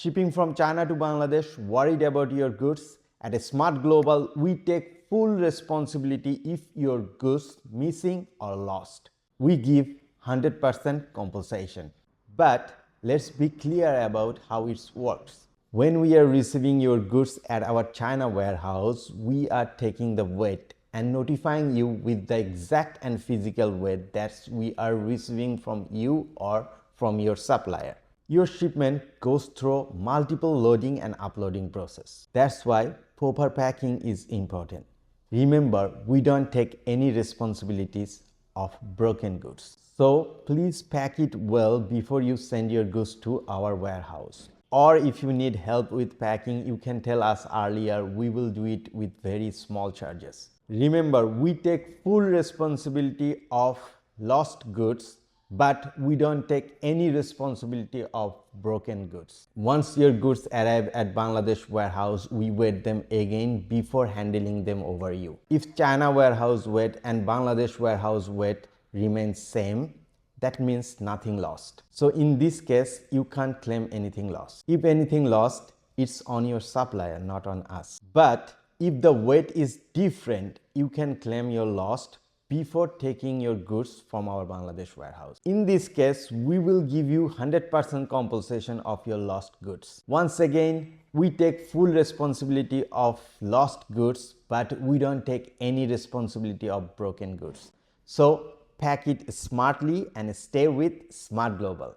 Shipping from China to Bangladesh, worried about your goods? At a Smart Global, we take full responsibility if your goods missing or lost. We give 100% compensation. But let's be clear about how it works. When we are receiving your goods at our China warehouse, we are taking the weight and notifying you with the exact and physical weight that we are receiving from you or from your supplier. Your shipment goes through multiple loading and uploading process. That's why proper packing is important. Remember, we don't take any responsibilities of broken goods. So please pack it well before you send your goods to our warehouse. Or if you need help with packing, you can tell us earlier. We will do it with very small charges. Remember, we take full responsibility of lost goods, but we don't take any responsibility of broken goods. Once your goods arrive at Bangladesh warehouse, we weight them again before handling them over you. If China warehouse weight and Bangladesh warehouse weight remains same, that means nothing lost. So in this case, you can't claim anything lost. If anything lost, it's on your supplier, not on us. But if the weight is different, you can claim your lost before taking your goods from our Bangladesh warehouse. In this case, we will give you 100% compensation of your lost goods. Once again, we take full responsibility of lost goods, but we don't take any responsibility of broken goods. So pack it smartly and stay with Smart Global.